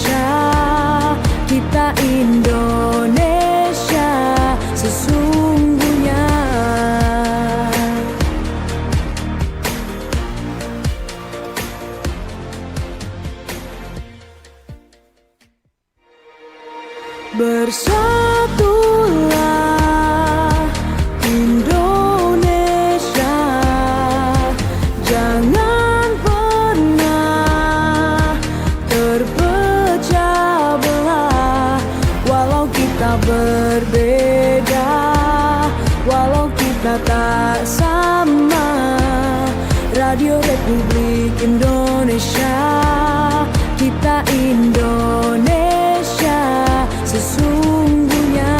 Indonesia, kita Indonesia sesungguhnya. Bersatulah Indonesia, jangan pernah terpecah belah. Walau kita berbeda, walau kita tak sama, Radio Republik Indonesia, kita Indonesia sesungguhnya.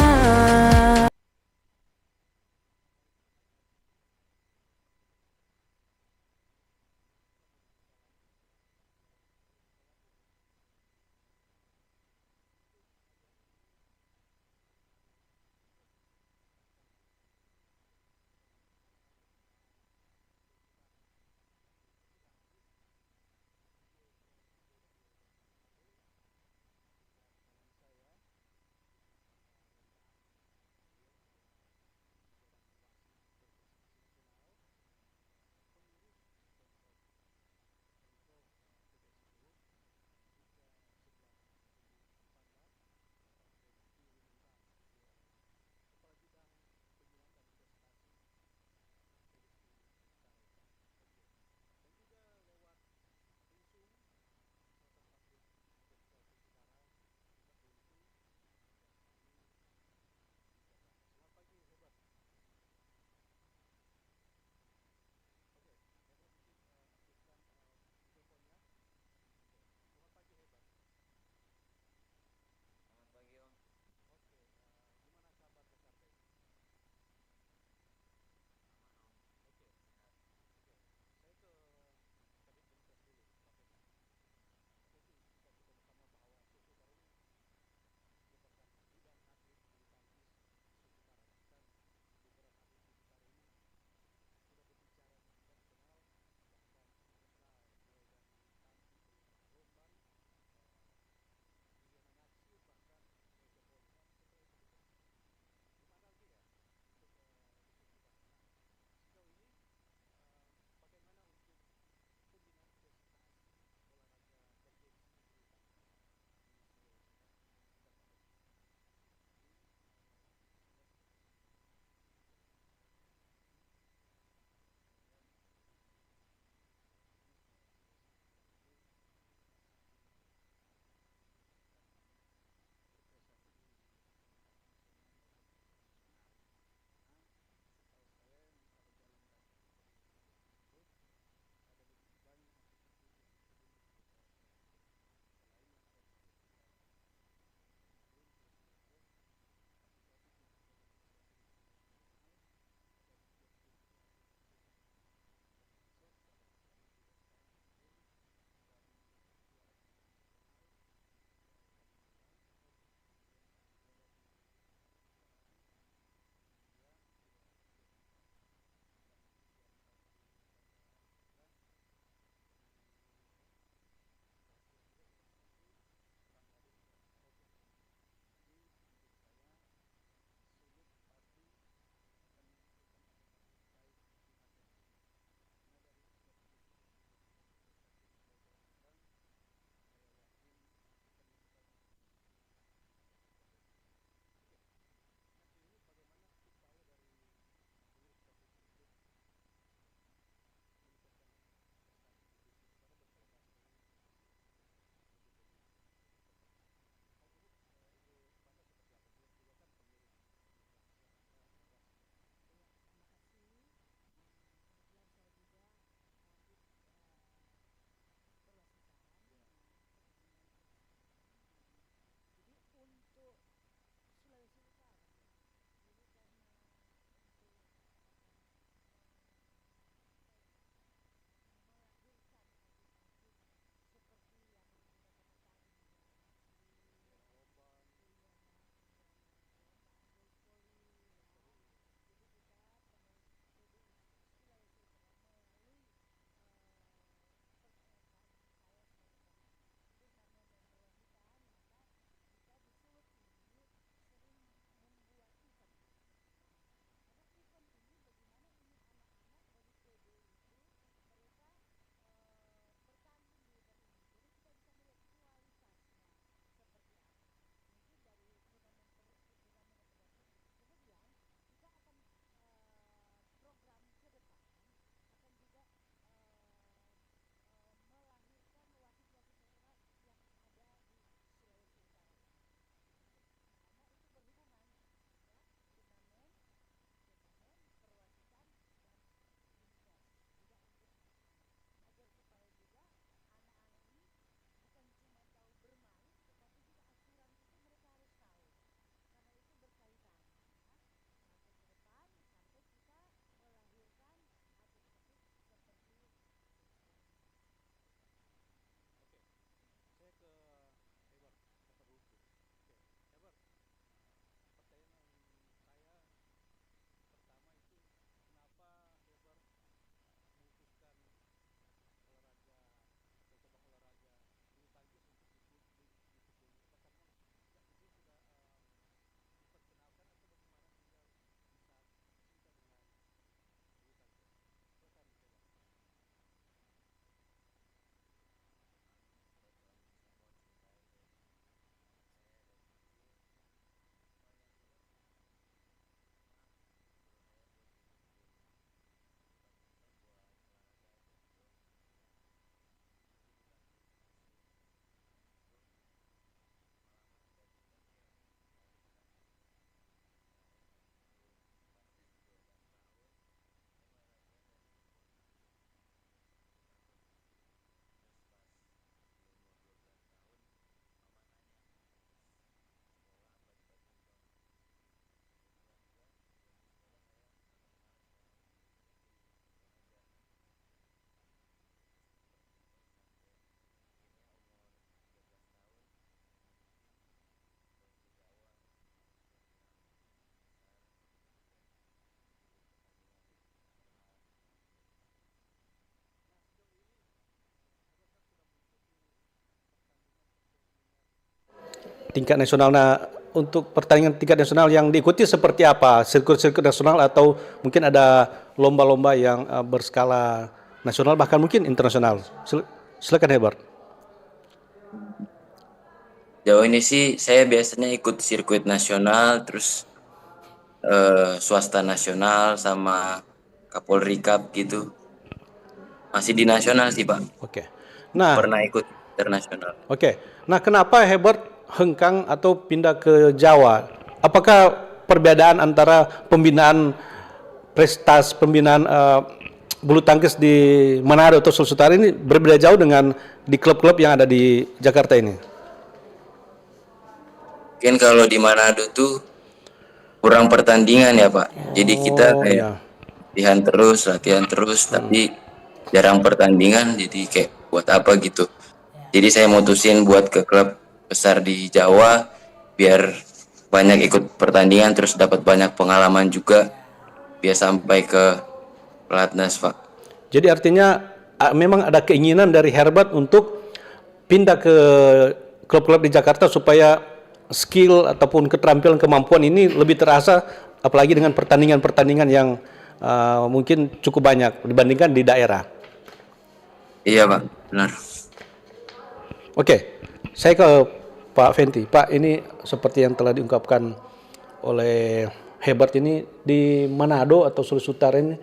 tingkat nasional. Nah, untuk pertandingan tingkat nasional yang diikuti seperti apa? Sirkuit-sirkuit nasional atau mungkin ada lomba-lomba yang berskala nasional bahkan mungkin internasional. Silakan Herbert. Jauh ini sih saya biasanya ikut sirkuit nasional, terus swasta nasional sama Kapolri Cup gitu. Masih di nasional sih Pak. Oke. Nah, Pernah ikut internasional. oke. Nah, kenapa Herbert hengkang atau pindah ke Jawa? Apakah perbedaan antara pembinaan pembinaan bulu tangkis di Manado atau Sulawesi Utara ini berbeda jauh dengan di klub-klub yang ada di Jakarta ini? Mungkin kalau di Manado tuh kurang pertandingan ya Pak. Jadi kita kayak latihan terus, tapi jarang pertandingan. Jadi kayak buat apa gitu. Jadi saya mutusin buat ke klub besar di Jawa biar banyak ikut pertandingan, terus dapat banyak pengalaman juga biar sampai ke pelatnas Pak. Jadi artinya memang ada keinginan dari Herbert untuk pindah ke klub-klub di Jakarta supaya skill ataupun keterampilan kemampuan ini lebih terasa, apalagi dengan pertandingan-pertandingan yang mungkin cukup banyak dibandingkan di daerah. Iya Pak, benar. Oke, saya ke Pak Fenty. Pak, ini seperti yang telah diungkapkan oleh Herbert ini, di Manado atau Sulawesi Utara ini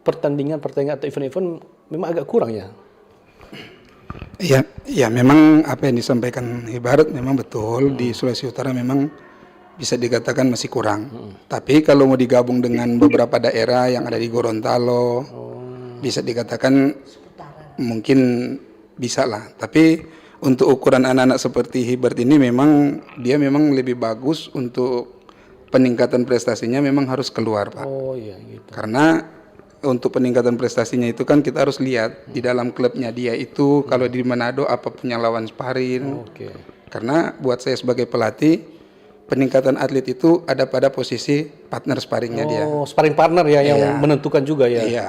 pertandingan atau event-event memang agak kurang ya. Ya, memang apa yang disampaikan Herbert memang betul. Di Sulawesi Utara memang bisa dikatakan masih kurang. Tapi kalau mau digabung dengan beberapa daerah yang ada di Gorontalo, bisa dikatakan mungkin bisa lah. Tapi untuk ukuran anak-anak seperti Herbert ini memang dia memang lebih bagus untuk peningkatan prestasinya memang harus keluar, Pak. Oh iya gitu. Karena untuk peningkatan prestasinya itu kan kita harus lihat di dalam klubnya dia itu kalau di Manado apa punya lawan sparring. Karena buat saya sebagai pelatih, peningkatan atlet itu ada pada posisi partner sparringnya dia. Oh, sparring partner ya yang menentukan juga ya. Iya.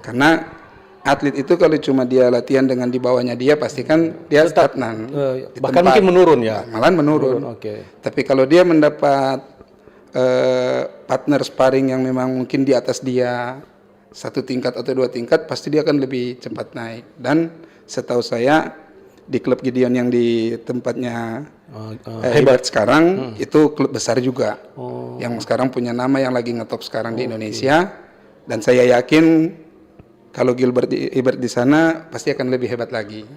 Karena atlet itu kalau cuma dia latihan dengan di bawahnya dia pasti kan dia stagnan. Bahkan mungkin menurun ya. Malah menurun. Tapi kalau dia mendapat partner sparring yang memang mungkin di atas dia 1 tingkat atau 2 tingkat, pasti dia akan lebih cepat naik. Dan setahu saya di klub Gideon yang di tempatnya Herbert sekarang itu klub besar juga, yang sekarang punya nama yang lagi ngetop sekarang di Indonesia. Dan saya yakin kalau Herbert di sana pasti akan lebih hebat lagi.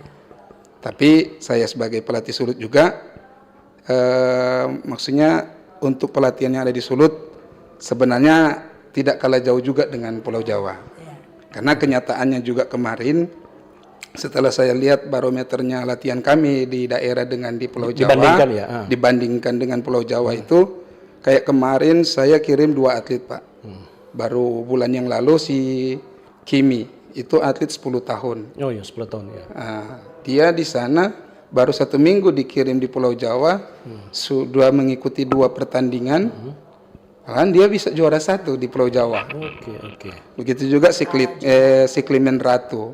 Tapi saya sebagai pelatih Sulut juga, maksudnya untuk pelatihan yang ada di Sulut sebenarnya tidak kalah jauh juga dengan Pulau Jawa. Karena kenyataannya juga kemarin setelah saya lihat barometernya latihan kami di daerah dengan di Pulau Jawa, dibandingkan dengan Pulau Jawa itu, kayak kemarin saya kirim 2 atlet Pak. Baru bulan yang lalu si Kimi, itu atlet 10 tahun. Oh iya 10 tahun ya. Dia di sana baru 1 minggu dikirim di Pulau Jawa, sudah mengikuti 2 pertandingan. Kan dia bisa juara 1 di Pulau Jawa. Begitu juga si Klimen Ratu.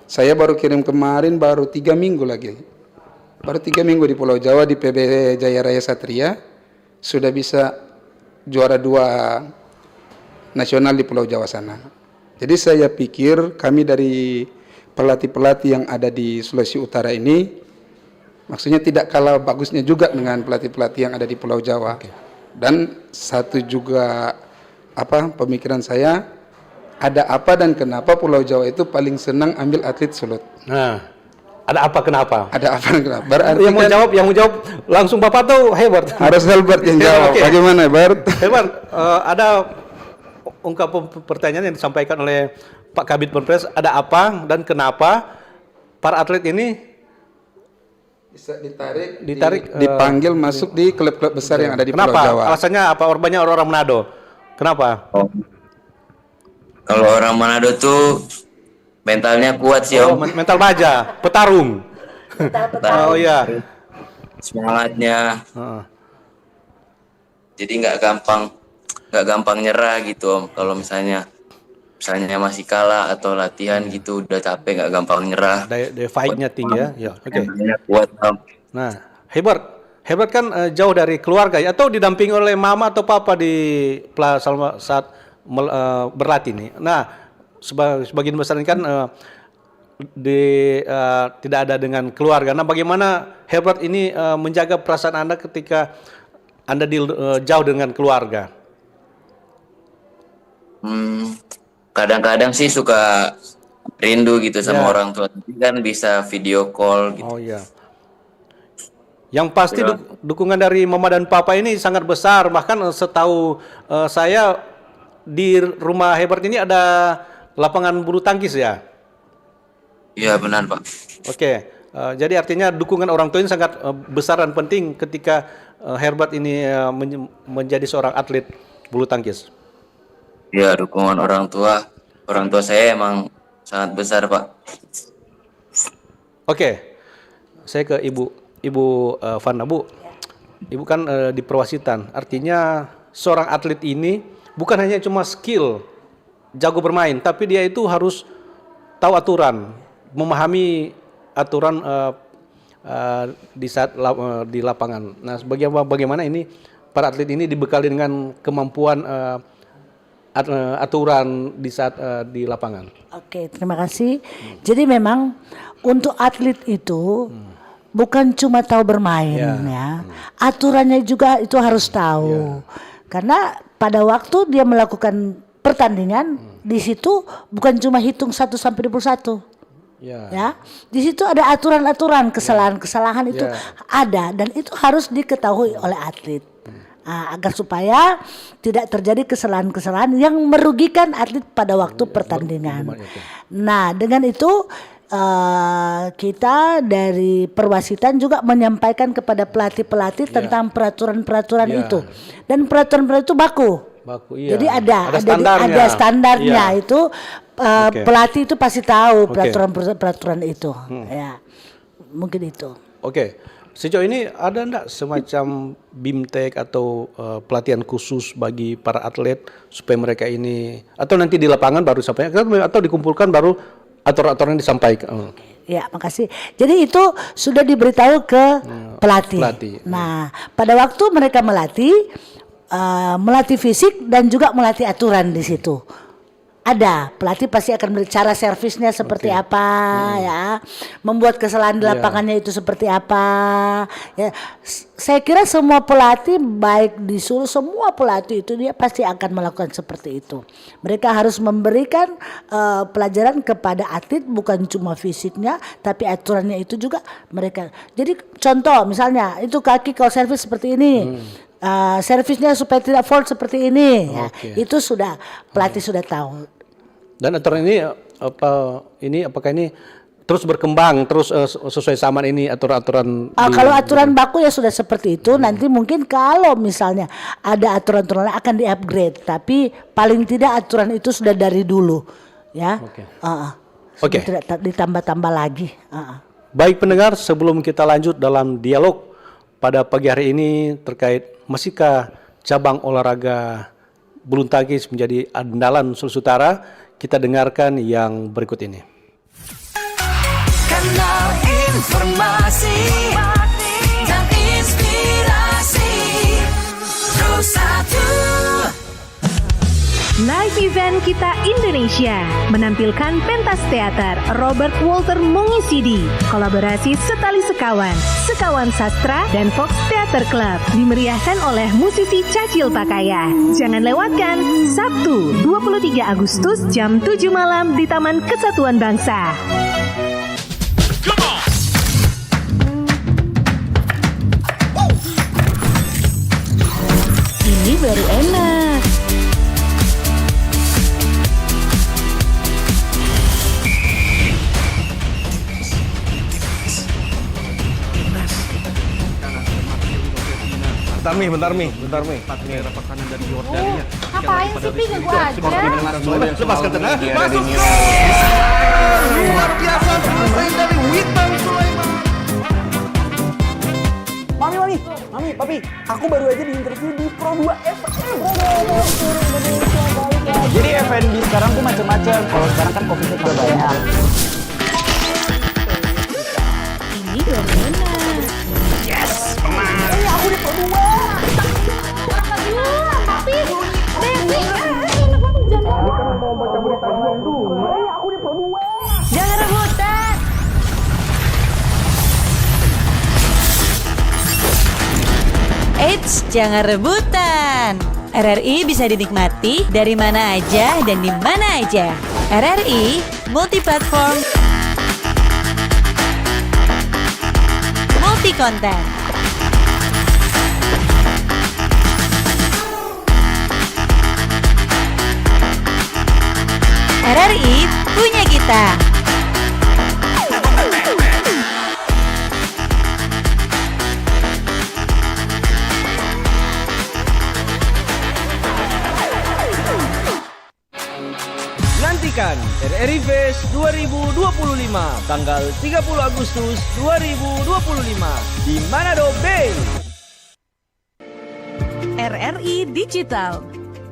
Saya baru kirim kemarin baru 3 minggu lagi. Baru 3 minggu di Pulau Jawa di PB Jaya Raya Satria sudah bisa juara 2 nasional di Pulau Jawa sana. Jadi saya pikir kami dari pelatih-pelatih yang ada di Sulawesi Utara ini maksudnya tidak kalah bagusnya juga dengan pelatih-pelatih yang ada di Pulau Jawa. Dan satu juga pemikiran saya, ada apa dan kenapa Pulau Jawa itu paling senang ambil atlet Sulut. Nah, ada apa kenapa? Ada apa dan kenapa? Berarti yang mau jawab langsung Bapak tuh Herbert. Harus Herbert yang jawab. Bagaimana Herbert? Herbert, ada ungkapan pertanyaan yang disampaikan oleh Pak Kabid Penpres, ada apa dan kenapa para atlet ini bisa ditarik dipanggil masuk di klub-klub besar yang ada di Pulau Jawa. Kenapa? Alasannya apa? Banyak orang Manado. Kenapa? Kalau orang Manado tuh mentalnya kuat sih Om. Mental baja, petarung. Oh iya. Semangatnya. Jadi nggak gampang nyerah gitu Om. Kalau misalnya masih kalah atau latihan gitu udah capek, nggak gampang nyerah. Daya fight-nya tinggi ya. Kuat Om. Nah, Herbert Herbert kan jauh dari keluarga ya, atau didampingi oleh mama atau papa di saat berlatih nih. Nah, sebagian besar ini kan tidak ada dengan keluarga. Nah, bagaimana Herbert ini menjaga perasaan Anda ketika Anda jauh dengan keluarga? Kadang-kadang sih suka rindu gitu sama orang tua, tapi kan bisa video call gitu. Oh iya. Yang pasti dukungan dari mama dan papa ini sangat besar. Bahkan setahu saya di rumah Herbert ini ada lapangan bulu tangkis ya? Iya benar Pak. Oke, jadi artinya dukungan orang tua ini sangat besar dan penting ketika Herbert ini menjadi seorang atlet bulu tangkis. Iya, dukungan orang tua saya emang sangat besar Pak. Oke, saya ke Ibu Vanna, Bu. Ibu kan di perwasitan, artinya seorang atlet ini bukan hanya cuma skill, jago bermain, tapi dia itu harus tahu aturan, memahami aturan di saat di lapangan. Nah, bagaimana ini para atlet ini dibekali dengan kemampuan aturan di saat di lapangan? Oke, terima kasih. Jadi memang untuk atlet itu bukan cuma tahu bermain ya, aturannya juga itu harus tahu. Karena pada waktu dia melakukan pertandingan di situ bukan cuma hitung 1 sampai 21. Ya, di situ ada aturan-aturan, kesalahan-kesalahan itu ada dan itu harus diketahui oleh atlet. Agar supaya tidak terjadi kesalahan-kesalahan yang merugikan atlet pada waktu pertandingan. Nah, dengan itu kita dari perwasitan juga menyampaikan kepada pelatih-pelatih tentang peraturan-peraturan itu. Dan peraturan-peraturan itu baku. Jadi ada standarnya itu pelatih itu pasti tahu peraturan itu. Ya. Mungkin itu. Oke. Sejauh ini ada enggak semacam BIMTEK atau pelatihan khusus bagi para atlet supaya mereka ini, atau nanti di lapangan baru sampaikan atau dikumpulkan baru aturan-aturan disampaikan? Ya, makasih. Jadi itu sudah diberitahu ke pelatih. Nah, pada waktu mereka melatih fisik dan juga melatih aturan di situ. Ada pelatih pasti akan cara servisnya seperti apa ya, membuat kesalahan di lapangannya itu seperti apa ya. Saya kira semua pelatih baik disuruh, semua pelatih itu dia pasti akan melakukan seperti itu. Mereka harus memberikan pelajaran kepada atlet bukan cuma fisiknya tapi aturannya itu juga mereka. Jadi contoh misalnya itu kaki kalau servis seperti ini. Servisnya supaya tidak fault seperti ini ya. Itu sudah pelatih sudah tahu. Dan aturan ini apakah ini terus berkembang terus sesuai zaman ini aturan-aturan? Kalau aturan baku ya sudah seperti itu. Nanti mungkin kalau misalnya ada aturan-aturan akan di-upgrade, tapi paling tidak aturan itu sudah dari dulu ya. Tidak ditambah-tambah lagi. Baik pendengar, sebelum kita lanjut dalam dialog pada pagi hari ini terkait masihkah cabang olahraga bulu tangkis menjadi andalan Sulawesi Utara, kita dengarkan yang berikut ini. Kanal informasi dan inspirasi Terus Satu. Live event kita Indonesia menampilkan pentas teater Robert Walter mengisi di kolaborasi Setali Sekawan, Sekawan Sastra dan Fox Theater Club, dimeriahkan oleh musisi Cacil Pakaya. Jangan lewatkan Sabtu 23 Agustus jam 7 malam di Taman Kesatuan Bangsa. Ini baru enak. Bentar Mi. Daerah Pekanan dan Yordania. Ngapain sih Pi ganggu aja? Lepaskan tenang. Masuk. Luar biasa selesai dari Witan Sulaiman. Mami, Papi, aku baru aja diinterview di Pro 2 FM. Jadi FNB sekarang tuh macam-macam. Kalau sekarang kan Covid-nya tambah banyak. Ini baru enak. Yes, menang. Eits, jangan rebutan. RRI bisa dinikmati dari mana aja dan di mana aja. RRI multiplatform, multi konten. RRI punya kita. Nantikan RRI Fest 2025 tanggal 30 Agustus 2025 di Manado Bay. RRI Digital.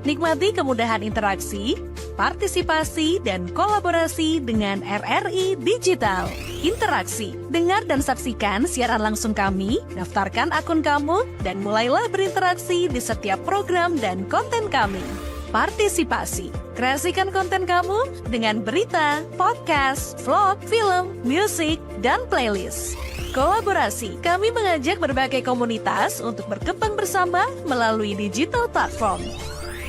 Nikmati kemudahan interaksi, partisipasi, dan kolaborasi dengan RRI Digital. Interaksi, dengar dan saksikan siaran langsung kami, daftarkan akun kamu, dan mulailah berinteraksi di setiap program dan konten kami. Partisipasi, kreasikan konten kamu dengan berita, podcast, vlog, film, musik, dan playlist. Kolaborasi, kami mengajak berbagai komunitas untuk berkembang bersama melalui digital platform.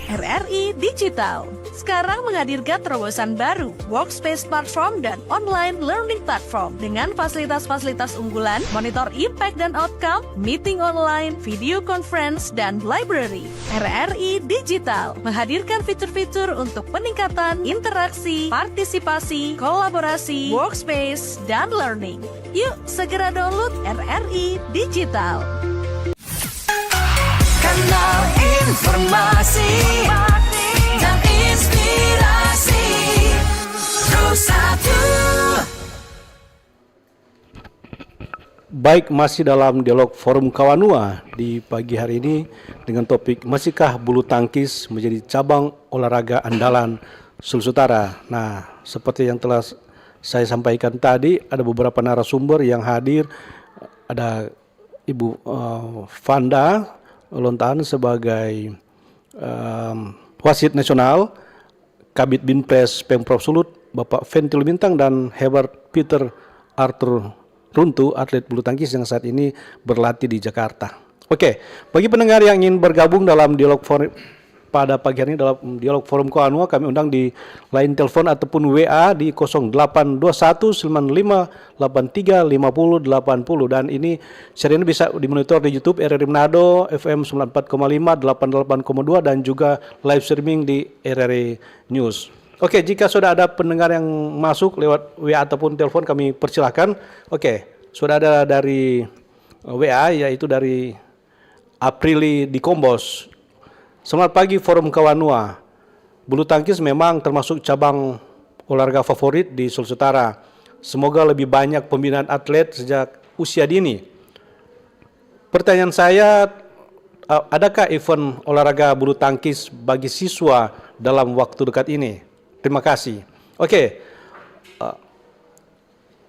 RRI Digital sekarang menghadirkan terobosan baru, workspace platform dan online learning platform dengan fasilitas-fasilitas unggulan, monitor impact dan outcome, meeting online, video conference, dan library. RRI Digital menghadirkan fitur-fitur untuk peningkatan interaksi, partisipasi, kolaborasi, workspace, dan learning. Yuk segera download RRI Digital. Kanal informasi dan inspirasi Terus 1. Baik, masih dalam dialog Forum Kawanua di pagi hari ini dengan topik masihkah bulu tangkis menjadi cabang olahraga andalan Sulawesi Utara. Nah, seperti yang telah saya sampaikan tadi, ada beberapa narasumber yang hadir. Ada Ibu Fanda Lontaan sebagai wasit nasional, Kabid Binpres Pemprov Sulut, Bapak Ventil Bintang, dan Herbert Peter Arthur Runtu, atlet bulu tangkis yang saat ini berlatih di Jakarta. Oke, bagi pendengar yang ingin bergabung dalam dialog forum pada pagi hari ini dalam dialog Forum Kawanua, kami undang di line telepon ataupun WA di 082195835080, dan ini serial ini bisa dimonitor di YouTube RRI Manado FM 94,5, 88,2, dan juga live streaming di RRI News. Oke, jika sudah ada pendengar yang masuk lewat WA ataupun telepon, kami persilahkan. Oke, sudah ada dari WA, yaitu dari Aprili di Kombos. Selamat pagi Forum Kawanua. Bulu tangkis memang termasuk cabang olahraga favorit di Sulawesi Utara. Semoga lebih banyak pembinaan atlet sejak usia dini. Pertanyaan saya, adakah event olahraga bulu tangkis bagi siswa dalam waktu dekat ini? Terima kasih. Oke,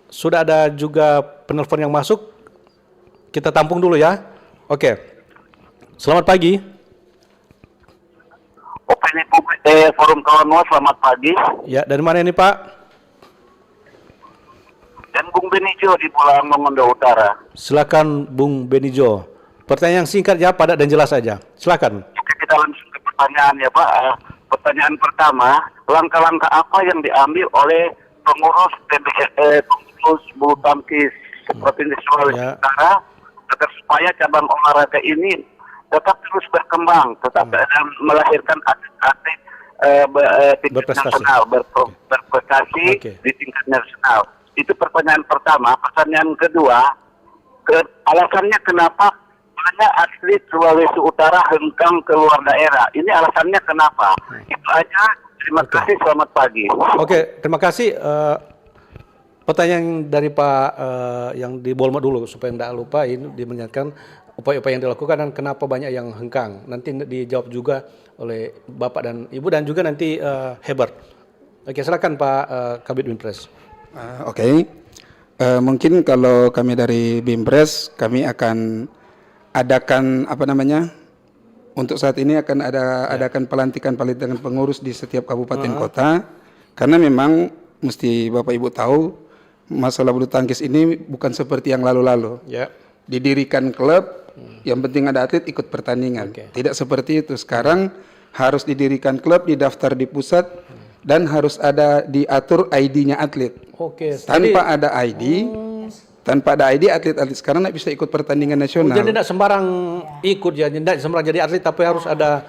sudah ada juga penelpon yang masuk. Kita tampung dulu ya. Oke, selamat pagi. Opini publik Forum Kawanua, selamat pagi. Ya, dari mana ini Pak? Dan Bung Benijo di Pulau Mongondo Utara. Silakan Bung Benijo. Pertanyaan singkat ya, padat dan jelas saja. Silakan. Oke, kita langsung ke pertanyaan ya Pak. Pertanyaan pertama, langkah-langkah apa yang diambil oleh pengurus pengurus bulu tangkis Provinsi Sulawesi Utara agar supaya cabang olahraga ini tetap terus berkembang, tetap melahirkan atlet-atlet tingkat nasional, berprestasi di tingkat nasional. Itu pertanyaan pertama. Pertanyaan kedua, alasannya kenapa banyak atlet Sulawesi Utara hengkang keluar daerah? Ini alasannya kenapa? Itu aja. Terima kasih. Selamat pagi. Oke, terima kasih. Pertanyaan dari Pak yang di Bolma dulu supaya tidak lupa, ini dia menyatakan upaya-upaya yang dilakukan dan kenapa banyak yang hengkang. Nanti dijawab juga oleh Bapak dan Ibu dan juga nanti Herbert. Oke, silakan Pak Kabid Binpres. Mungkin kalau kami dari Binpres, kami akan adakan untuk saat ini akan adakan pelantikan pengurus di setiap kabupaten kota, karena memang mesti Bapak Ibu tahu masalah bulu tangkis ini bukan seperti yang lalu-lalu. Didirikan klub Yang penting ada atlet ikut pertandingan. Tidak seperti itu. Sekarang harus didirikan klub, didaftar di pusat, dan harus ada diatur ID-nya atlet. Tanpa ada ID, atlet-atlet sekarang tidak bisa ikut pertandingan nasional. Jadi tidak sembarang ikut ya, tidak sembarang jadi atlet, tapi harus ada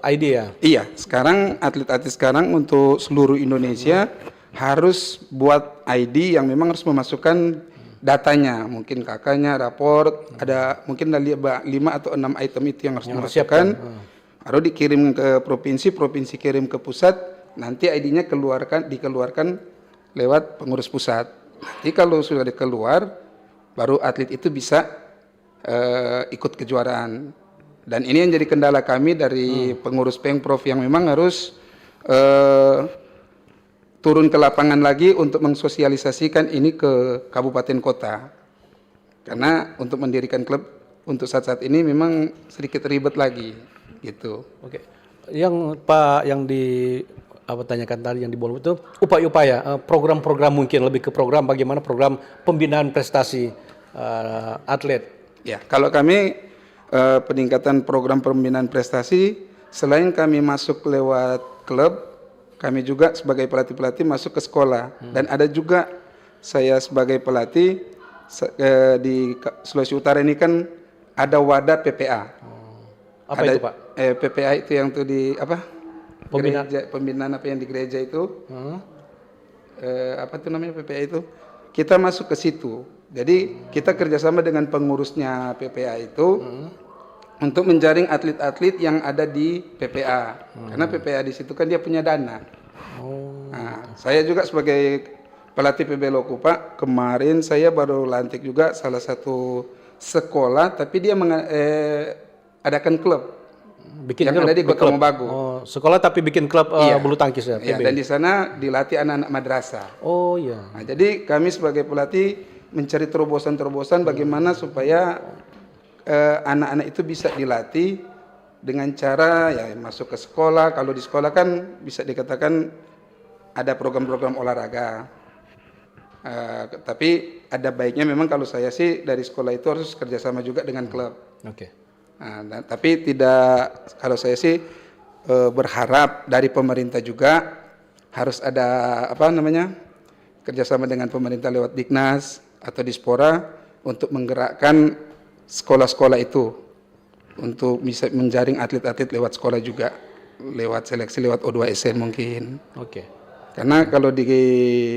ID ya. Iya, sekarang atlet-atlet sekarang untuk seluruh Indonesia harus buat ID yang memang harus memasukkan datanya, mungkin kakaknya, raport, ada mungkin dari 5 atau 6 item itu yang harus dimasukkan. Baru dikirim ke provinsi, provinsi kirim ke pusat, nanti ID-nya dikeluarkan lewat pengurus pusat. Nanti kalau sudah dikeluar, baru atlet itu bisa ikut kejuaraan. Dan ini yang jadi kendala kami dari pengurus Pemprov yang memang harus turun ke lapangan lagi untuk mensosialisasikan ini ke kabupaten kota. Karena untuk mendirikan klub untuk saat-saat ini memang sedikit ribet lagi gitu. Yang Pak yang tanyakan tadi yang di bawah itu upaya-upaya program-program, mungkin lebih ke program bagaimana program pembinaan prestasi atlet. Ya, kalau kami peningkatan program pembinaan prestasi, selain kami masuk lewat klub, kami juga sebagai pelatih-pelatih masuk ke sekolah. Dan ada juga saya sebagai pelatih di Sulawesi Utara ini kan ada wadah PPA. Apa ada, itu Pak? PPA itu yang tuh di apa? Pembinaan. Pembinaan apa yang di gereja itu? Apa tuh namanya PPA itu? Kita masuk ke situ. Jadi kita kerjasama dengan pengurusnya PPA itu untuk menjaring atlet-atlet yang ada di PPA. Karena PPA di situ kan dia punya dana. Nah, saya juga sebagai pelatih PB Lokupa, kemarin saya baru lantik juga salah satu sekolah, tapi dia adakan klub. Bikin yang klub, ada di Kota Mobagu. Sekolah tapi bikin klub bulu tangkis ya. Iya, dan di sana dilatih anak-anak madrasah. Nah, jadi kami sebagai pelatih mencari terobosan-terobosan bagaimana supaya anak-anak itu bisa dilatih dengan cara ya masuk ke sekolah. Kalau di sekolah kan bisa dikatakan ada program-program olahraga. Tapi ada baiknya memang kalau saya sih dari sekolah itu harus kerjasama juga dengan klub. Nah, tapi tidak, kalau saya sih berharap dari pemerintah juga harus ada kerjasama dengan pemerintah lewat Diknas atau Dispora untuk menggerakkan sekolah-sekolah itu untuk bisa menjaring atlet-atlet lewat sekolah juga, lewat seleksi lewat O2SN mungkin. Karena kalau di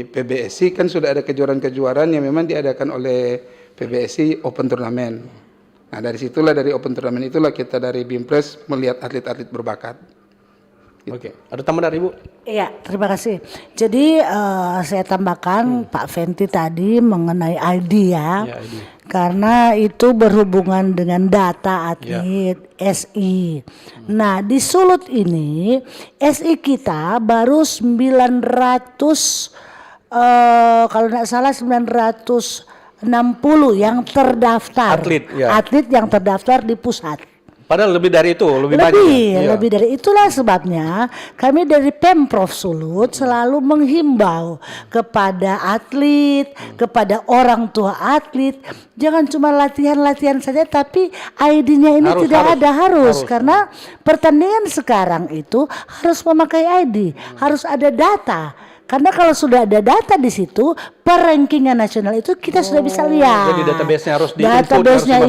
PBSI kan sudah ada kejuaraan-kejuaraan yang memang diadakan oleh PBSI Open Turnamen. Nah, dari situlah, dari Open Turnamen itulah kita dari Bimpres melihat atlet-atlet berbakat. Ada tambahan dari Ibu? Iya, terima kasih. Jadi saya tambahkan Pak Fenty tadi mengenai ID ya. ID. Karena itu berhubungan dengan data atlet SI. Nah, di Sulut ini SI kita baru 900 kalau tidak salah 960 yang terdaftar. Atlet yang terdaftar di pusat. Padahal lebih dari itu, lebih banyak. Lebih dari itulah sebabnya kami dari Pemprov Sulut selalu menghimbau kepada atlet, kepada orang tua atlet, jangan cuma latihan-latihan saja, tapi ID-nya ini harus karena pertandingan sekarang itu harus memakai ID, harus ada data. Karena kalau sudah ada data di situ, perankingan nasional itu kita sudah bisa lihat. Jadi database-nya harus database-nya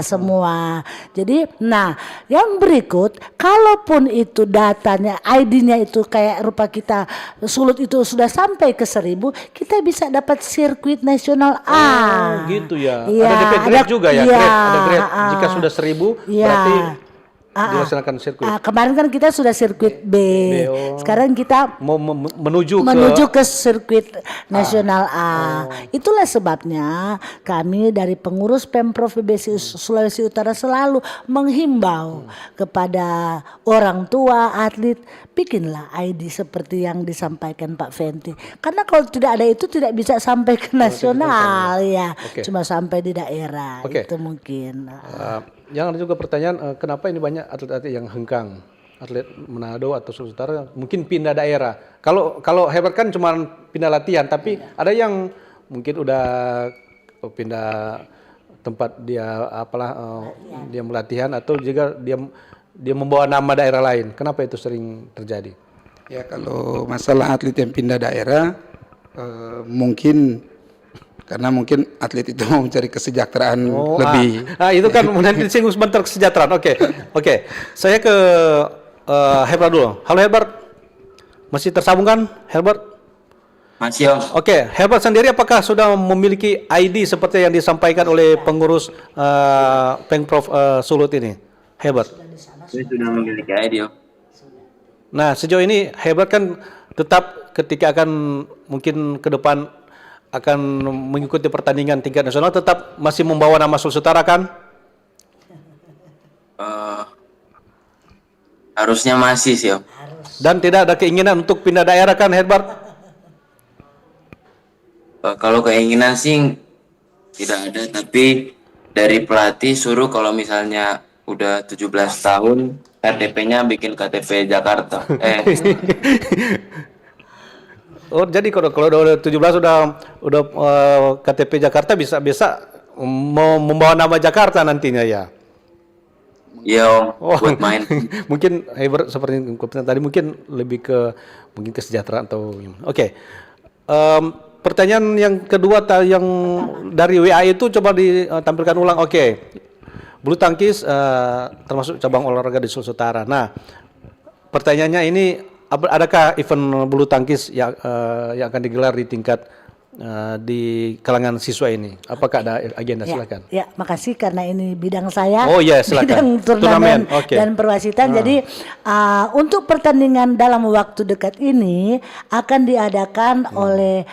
semua. Jadi, nah, yang berikut, kalaupun itu datanya, ID-nya itu kayak rupa kita Sulut itu sudah sampai ke 1000, kita bisa dapat sirkuit nasional A. Gitu ya. Ada grade juga ya. Ada grade. Jika sudah 1000, berarti dilaksanakan sirkuit. Kemarin kan kita sudah sirkuit B. Sekarang kita mau menuju ke sirkuit nasional A. Itulah sebabnya kami dari pengurus Pemprov PBSI Sulawesi Utara selalu menghimbau kepada orang tua atlet, bikinlah ID seperti yang disampaikan Pak Fenty. Karena kalau tidak ada itu tidak bisa sampai ke nasional ya. Cuma sampai di daerah. Itu mungkin. Yang ada juga pertanyaan, kenapa ini banyak atlet-atlet yang hengkang, atlet Manado atau Sulawesi Utara mungkin pindah daerah. Kalau hebat kan cuma pindah latihan, tapi ada yang mungkin udah pindah tempat dia dia melatihan atau juga dia membawa nama daerah lain. Kenapa itu sering terjadi? Ya kalau masalah atlet yang pindah daerah mungkin karena mungkin atlet itu mau mencari kesejahteraan lebih. Itu kan nanti disinggung sebentar kesejahteraan. Oke. Saya ke Herbert dulu. Halo Herbert, masih tersambung kan Herbert? Masih Om. Oke, Herbert sendiri apakah sudah memiliki ID seperti yang disampaikan oleh pengurus Pengprov Sulut ini? Herbert. Saya sudah memiliki ID Om. Nah, sejauh ini Herbert kan tetap ketika akan mungkin ke depan akan mengikuti pertandingan tingkat nasional tetap masih membawa nama Sulawesi Utara kan? Harusnya masih sih Om. Dan tidak ada keinginan untuk pindah daerah kan Herbert? Kalau keinginan sih tidak ada, tapi dari pelatih suruh kalau misalnya udah 17 tahun RTP-nya bikin KTP Jakarta. Jadi kalau udah 17 udah KTP Jakarta bisa mau membawa nama Jakarta nantinya ya. Iya Om, buat main. Mungkin Herbert seperti yang tadi mungkin lebih ke mungkin kesejahteraan atau Oke. Pertanyaan yang kedua yang dari WA itu coba ditampilkan ulang. Oke. Bulu tangkis termasuk cabang olahraga di Sulawesi Utara. Nah, pertanyaannya ini adakah event bulu tangkis yang akan digelar di tingkat di kalangan siswa ini? Apakah ada agenda? Silakan. Ya, makasih karena ini bidang saya. Oh iya, silakan. Bidang turnamen Okay. dan perwasitan. Jadi untuk pertandingan dalam waktu dekat ini akan diadakan oleh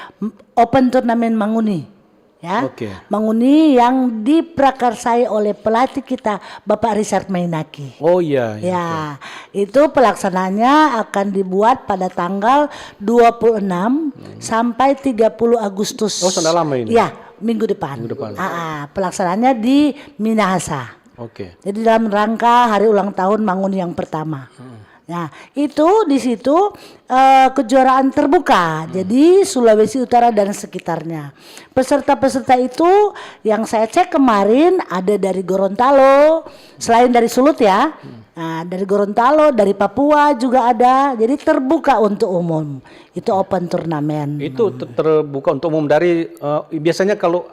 Open Turnamen Manguni. Ya, Manguni yang diprakarsai oleh pelatih kita Bapak Richard Mainaki. Oh iya. Ya, itu pelaksanaannya akan dibuat pada tanggal 26 sampai 30 Agustus. Oh, sudah lama ini. Ya, minggu depan. Pelaksanaannya di Minahasa. Oke. Jadi dalam rangka hari ulang tahun Manguni yang pertama. Nah, itu di situ kejuaraan terbuka. Jadi Sulawesi Utara dan sekitarnya. Peserta-peserta itu yang saya cek kemarin ada dari Gorontalo, selain dari Sulut ya. Nah, dari Gorontalo, dari Papua juga ada. Jadi terbuka untuk umum. Itu open turnamen. Itu terbuka untuk umum dari biasanya kalau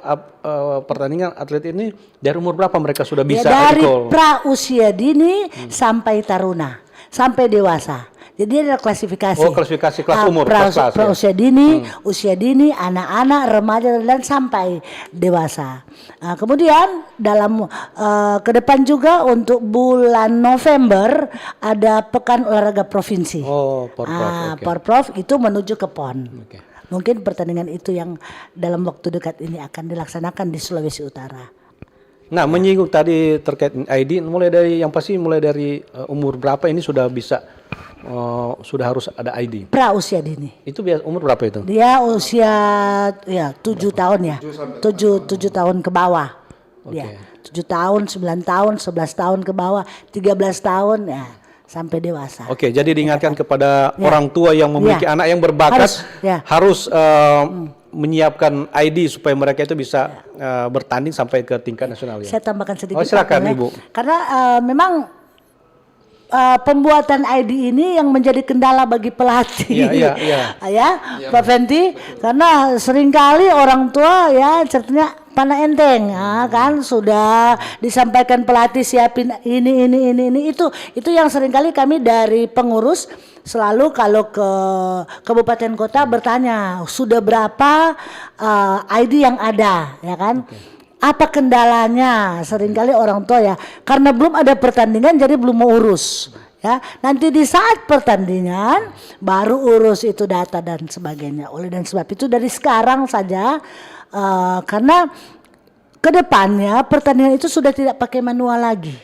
pertandingan atlet ini dari umur berapa mereka sudah bisa dari pra usia dini sampai taruna. Sampai dewasa. Jadi ada klasifikasi. Oh, klasifikasi kelas umur, kelas pra usia dini, anak-anak, remaja dan sampai dewasa. Kemudian dalam ke depan juga untuk bulan November ada Pekan Olahraga Provinsi. Oh, Porprov. Porprov itu menuju ke PON. Mungkin pertandingan itu yang dalam waktu dekat ini akan dilaksanakan di Sulawesi Utara. Nah, menyinggung tadi terkait ID, mulai dari umur berapa ini sudah bisa sudah harus ada ID? Pra usia dini. Itu umur berapa itu? Dia usia 7 tahun ya. 7 tahun ke bawah. Ya. 7 tahun, 9 tahun, 11 tahun ke bawah, 13 tahun ya sampai dewasa. Oke, jadi diingatkan kepada orang tua yang memiliki anak yang berbakat harus menyiapkan ID supaya mereka itu bisa bertanding sampai ke tingkat nasional ya. Saya tambahkan sedikit. Oh, silakan Ibu. Karena memang pembuatan ID ini yang menjadi kendala bagi pelatih. Ya, Pak Fenty, karena seringkali orang tua ya ceritanya panah enteng, kan sudah disampaikan pelatih siapin ini itu yang seringkali kami dari pengurus selalu kalau ke kabupaten kota bertanya sudah berapa ID yang ada, ya kan? Apa kendalanya? Seringkali orang tua ya karena belum ada pertandingan jadi belum mau urus. Ya, nanti di saat pertandingan baru urus itu data dan sebagainya. Oleh dan sebab itu dari sekarang saja karena kedepannya pertandingan itu sudah tidak pakai manual lagi.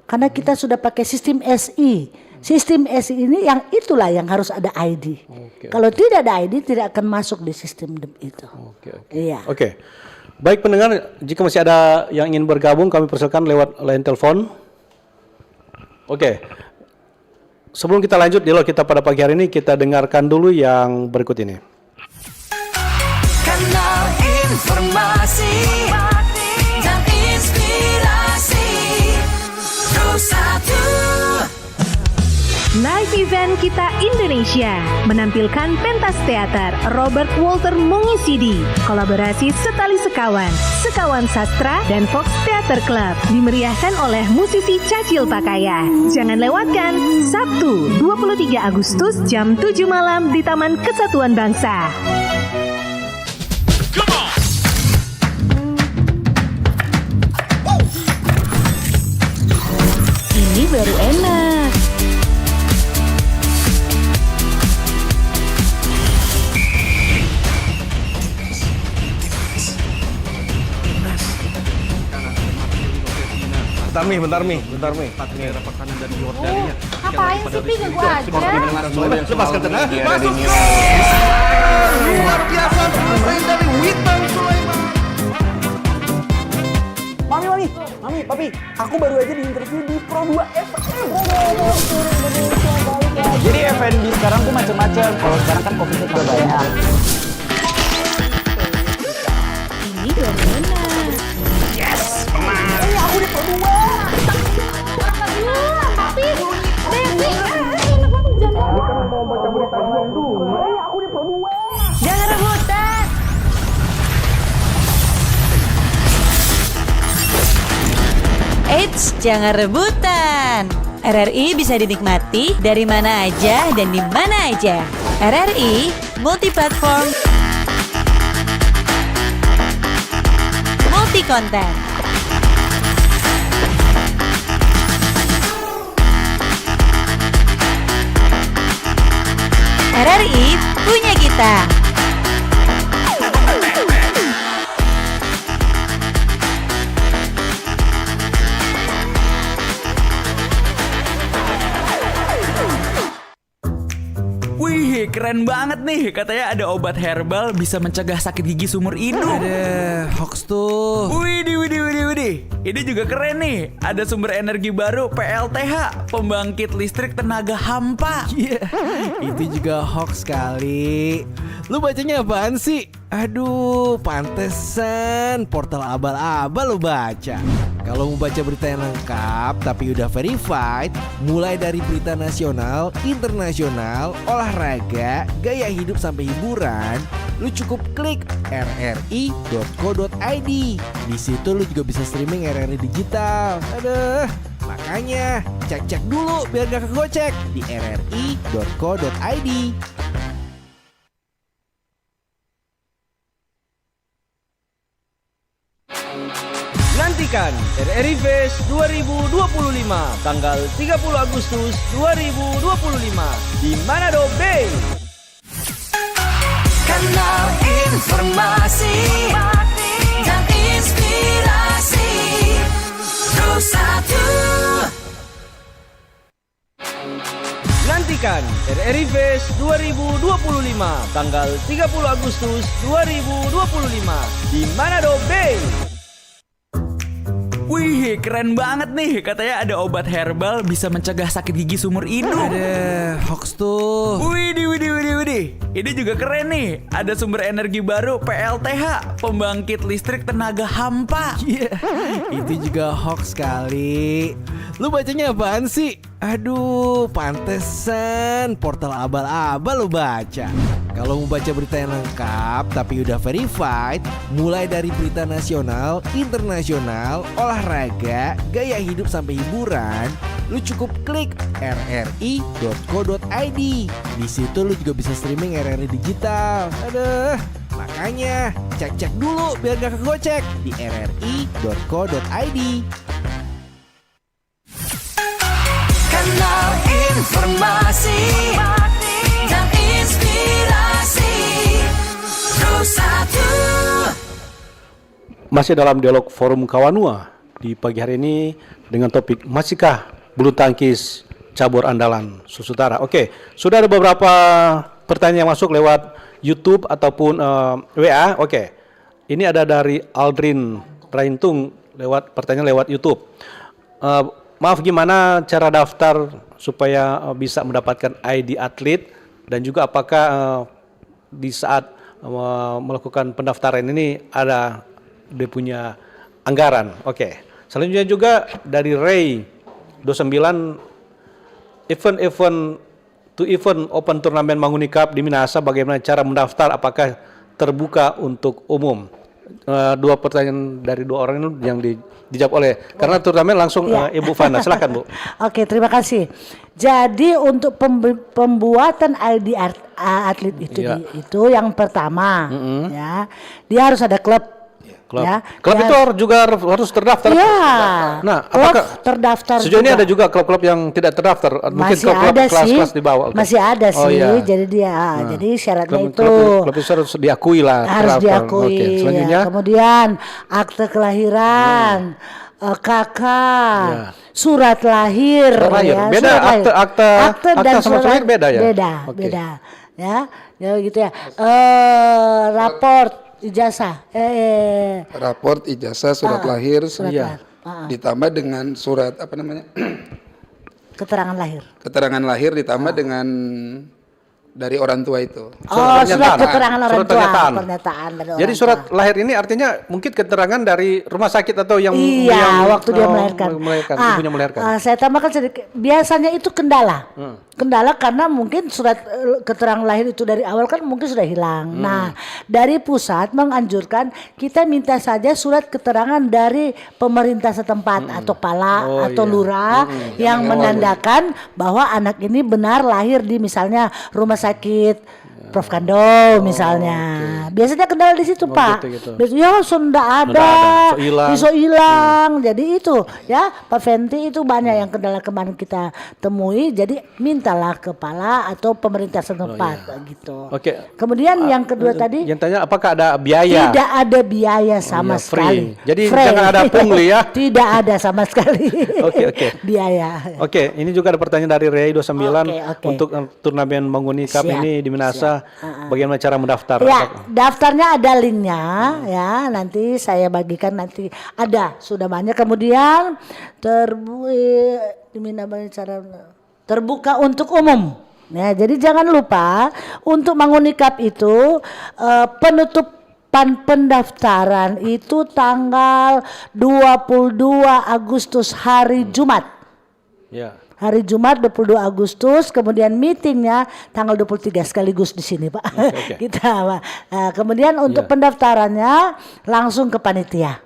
Karena kita sudah pakai sistem SI. Sistem SI ini yang itulah yang harus ada ID. Kalau tidak ada ID tidak akan masuk di sistem itu. Oke. Baik pendengar, jika masih ada yang ingin bergabung kami persilakan lewat line telepon. Oke. Sebelum kita lanjut dialog kita pada pagi hari ini, kita dengarkan dulu yang berikut ini. Kanal informasi dan Live Event Kita Indonesia menampilkan pentas teater Robert Walter mengisi di kolaborasi Setali Sekawan, Sekawan Sastra, dan Fox Theater Club. Dimeriahkan oleh musisi Cacil Pakaya. Jangan lewatkan Sabtu 23 Agustus jam 7 malam di Taman Kesatuan Bangsa. Ini baru enak. Bentar Mi. Empat negara pertahanan dari Yordania. Ngapain sih, Pi? Ganggu aja. Lepaskan tenang. Masuk. Luar biasa pemain dari Witan Sulaiman. Mami, Papi, aku baru aja diinterview di Pro 2 FM. Jadi FNB sekarang tuh macam-macam. Kalau sekarang kan fokusnya ke banyak. Ini baru enak. Aku di Pro 2. Papi, Devi, Mau baca berita dulu. Aku di Pro 2. Jangan rebutan. Eits, jangan rebutan. RRI bisa dinikmati dari mana aja dan di mana aja. RRI multiplatform, multi konten. RRI punya kita. Wih, keren banget nih. Katanya ada obat herbal bisa mencegah sakit gigi seumur hidup. Ada hoax tuh. Widih. Ini juga keren nih. Ada sumber energi baru PLTH, pembangkit listrik tenaga hampa. Iya, itu juga hoax kali. Lu bacanya apaan sih? Aduh, pantesan portal abal-abal lu baca. Kalau mau baca berita yang lengkap tapi udah verified, mulai dari berita nasional, internasional, olahraga, gaya hidup sampai hiburan, lu cukup klik rri.co.id. Di situ lu juga bisa streaming RRI digital. Aduh, makanya cek dulu biar gak kegocek di rri.co.id. Nantikan RRI Fest 2025 tanggal 30 Agustus 2025 di Manado Bay. Kanal informasi dan inspirasi Satu. Nantikan RRI Fest 2025 tanggal 30 Agustus 2025 di Manado Bay. Wih, keren banget nih. Katanya ada obat herbal bisa mencegah sakit gigi seumur hidup. Ada hoax tuh. Widih. Ini juga keren nih. Ada sumber energi baru PLTH, pembangkit listrik tenaga hampa. Iya, itu juga hoax kali. Lu bacanya apaan sih? Aduh, pantesan portal abal-abal lu baca. Kalau mau baca berita yang lengkap tapi udah verified, mulai dari berita nasional, internasional, olahraga, gaya hidup sampai hiburan, lu cukup klik rri.co.id. Di situ lu juga bisa streaming RRI digital. Aduh, makanya cek dulu biar gak kegocek di rri.co.id. Kanal informasi dan inspirasi Satu. Masih dalam dialog Forum Kawanua di pagi hari ini dengan topik masihkah bulu tangkis cabur andalan Susutara. Oke, sudah ada beberapa pertanyaan yang masuk lewat YouTube ataupun WA. Oke, ini ada dari Aldrin Raintung pertanyaan lewat YouTube. Maaf, gimana cara daftar supaya bisa mendapatkan ID atlet, dan juga apakah di saat melakukan pendaftaran ini ada dia punya anggaran. Oke. Selanjutnya juga dari Ray 29, event open turnamen Manguni Cup di Minahasa, bagaimana cara mendaftar? Apakah terbuka untuk umum? Dua pertanyaan dari dua orang itu yang dijawab oleh, karena turnamen langsung Ibu Fana. Silakan Bu. Oke, terima kasih. Jadi untuk pembuatan ID atlet itu yang pertama, ya, dia harus ada klub. Ya, klub itu harus terdaftar. Ya, nah, klub apakah terdaftar sejauh ini juga. ada juga klub-klub yang tidak terdaftar? Mungkin Masih klub-klub ada kelas-kelas sih, di bawah. Okay. masih ada Oh, sih. iya. Jadi jadi syaratnya klub itu harus diakui lah. harus terdaftar. diakui. Oke, selanjutnya. Ya. Kemudian akte kelahiran, KK, surat lahir. Surat lahir. Ya, Beda, surat lahir. akte dan sama surat lahir beda ya? Oke. Beda. Ya gitu ya. Raport ijazah, Raport ijazah, surat lahir, lahir. ditambah dengan surat apa namanya? Keterangan lahir. Keterangan lahir ditambah dengan dari orang tua itu. Surat keterangan orang surat tua, pernyataan. pernyataan dari orang Jadi surat lahir ini artinya mungkin keterangan dari rumah sakit atau yang waktu dia melahirkan. Ibunya melahirkan. Saya tambahkan sedikit. Biasanya itu kendala. Kendala karena mungkin surat keterangan lahir itu dari awal kan mungkin sudah hilang. Nah, dari pusat menganjurkan kita minta saja surat keterangan dari pemerintah setempat atau pala atau lurah yang menandakan bahwa anak ini benar lahir di misalnya rumah sakit Prof. Kando misalnya. Biasanya kendala di situ, Pak. Gitu. Ya, sudah ada. Iso hilang. Jadi itu ya, Pak Fenty itu banyak yang kendala kemarin kita temui. Jadi mintalah kepala atau pemerintah setempat gitu. Oke. Kemudian yang kedua tadi, yang tanya apakah ada biaya? tidak ada biaya sama sekali. Jadi Free. jangan ada pungli ya. Tidak ada sama sekali. Oke. Biaya. Oke, ini juga ada pertanyaan dari Ray 29 Oke. untuk turnamen Manguni Cup Siap, ini di Minahasa. Bagaimana cara mendaftar? Ya, daftarnya ada linknya ya. Nanti saya bagikan nanti ada sudah banyak. Kemudian terbuka untuk umum. Ya, jadi jangan lupa untuk Manguni Cup itu penutupan pendaftaran itu tanggal 22 Agustus hari Jumat. Ya. Hari Jumat 22 Agustus, kemudian meetingnya tanggal 23 sekaligus di sini, Pak. Okay. Kemudian untuk pendaftarannya langsung ke panitia.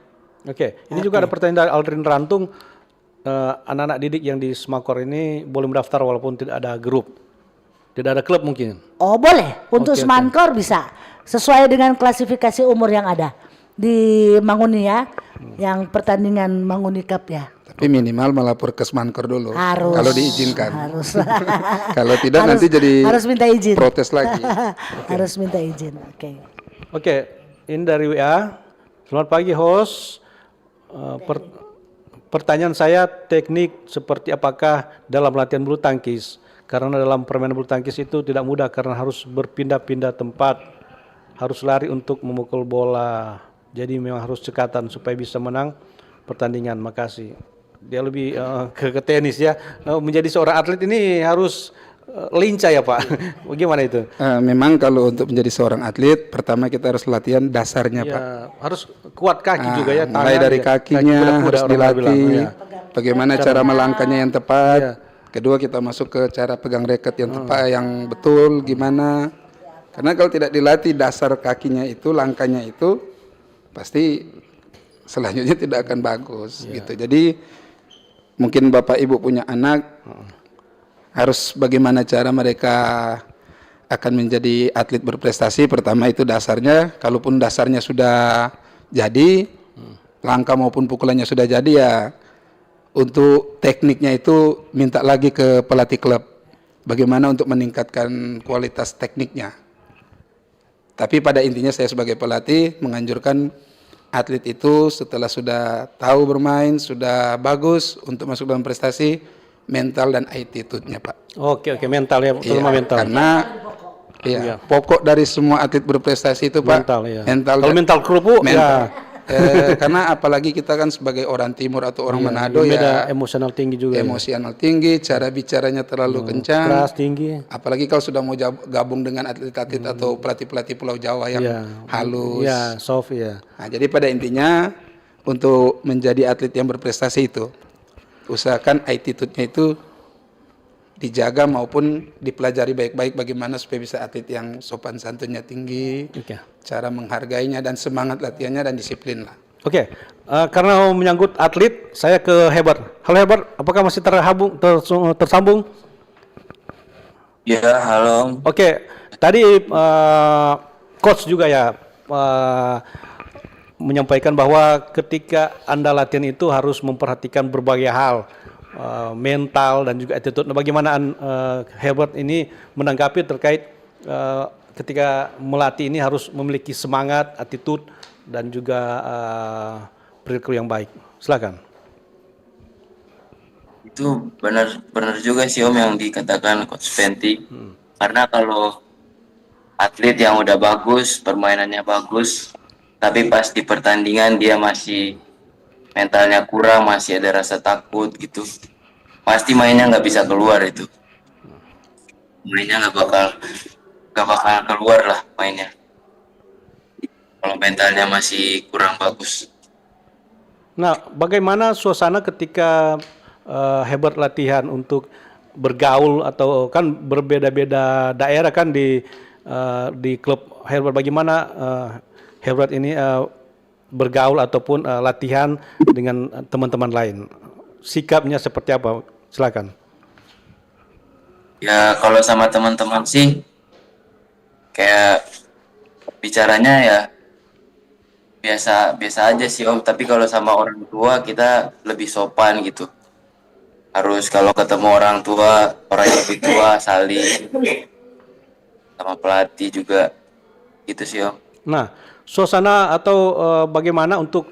Oke, ini juga ada pertanyaan dari Aldrin Rantung. Anak-anak didik yang di Semakor ini boleh mendaftar walaupun tidak ada grup, tidak ada klub mungkin? Oh boleh, untuk Semakor bisa, sesuai dengan klasifikasi umur yang ada di Manguni ya, yang pertandingan Manguni Cup ya. Tapi minimal melapor ke Semakor dulu. Harus. Kalau diizinkan. Harus. Kalau tidak nanti jadi harus minta izin. Protes lagi. Harus minta izin. Oke. Ini dari WA. Selamat pagi host. Pertanyaan saya teknik seperti apakah dalam latihan bulu tangkis? Karena dalam permainan bulu tangkis itu tidak mudah karena harus berpindah-pindah tempat, harus lari untuk memukul bola. Jadi memang harus cekatan supaya bisa menang pertandingan. Makasih. Dia lebih ke tenis ya. Menjadi seorang atlet ini harus lincah ya Pak. Bagaimana itu? Memang kalau untuk menjadi seorang atlet, pertama kita harus latihan dasarnya Pak. Harus kuat kaki juga ya. Mulai dari kakinya harus dilatih. Bagaimana cara melangkahnya yang tepat. Kedua kita masuk ke cara pegang raket yang tepat, yang betul gimana. Karena kalau tidak dilatih dasar kakinya itu, langkahnya itu, pasti selanjutnya tidak akan bagus gitu. Jadi mungkin Bapak Ibu punya anak, harus bagaimana cara mereka akan menjadi atlet berprestasi. Pertama itu dasarnya, kalaupun dasarnya sudah jadi, langkah maupun pukulannya sudah jadi ya, untuk tekniknya itu minta lagi ke pelatih klub. Bagaimana untuk meningkatkan kualitas tekniknya. Tapi pada intinya saya sebagai pelatih menganjurkan atlet itu setelah sudah tahu bermain, sudah bagus untuk masuk dalam prestasi, mental dan attitude-nya Pak. Oke, mental ya, terutama mental. Karena pokok dari semua atlet berprestasi itu Pak, mental. Kalau mental kerupuk ya. Karena apalagi kita kan sebagai orang timur atau orang Manado ya, emosional tinggi juga. Emosional tinggi, cara bicaranya terlalu kencang. Keras tinggi. Apalagi kalau sudah mau gabung dengan atlet-atlet atau pelatih-pelatih Pulau Jawa yang halus. Ya, soft ya. Nah, jadi pada intinya untuk menjadi atlet yang berprestasi itu usahakan attitude-nya itu dijaga maupun dipelajari baik-baik bagaimana supaya bisa atlet yang sopan santunnya tinggi, cara menghargainya dan semangat latihannya dan disiplin lah. Oke, karena menyangkut atlet, saya ke Herbert. Halo Herbert, apakah masih tersambung? Ya, halo. Oke, tadi coach juga ya menyampaikan bahwa ketika Anda latihan itu harus memperhatikan berbagai hal, mental dan juga attitude. Nah, bagaimana Herbert ini menanggapi terkait ketika melatih ini harus memiliki semangat, attitude dan juga perilaku yang baik. Silakan. Itu benar juga sih Om yang dikatakan Coach Fenty. Karena kalau atlet yang udah bagus, permainannya bagus, tapi pas di pertandingan dia masih mentalnya kurang, masih ada rasa takut gitu, pasti mainnya nggak bisa keluar itu. Mainnya nggak bakal keluar lah mainnya. Kalau mentalnya masih kurang bagus. Nah, bagaimana suasana ketika Herbert latihan untuk bergaul atau kan berbeda-beda daerah kan di klub Herbert, bagaimana Herbert ini bergaul ataupun latihan dengan teman-teman lain, sikapnya seperti apa? Silakan. Ya kalau sama teman-teman sih kayak bicaranya ya biasa aja sih Om, tapi kalau sama orang tua kita lebih sopan gitu. Harus kalau ketemu orang tua, orang yang lebih tua saling, sama pelatih juga gitu sih Om. Nah, suasana atau bagaimana untuk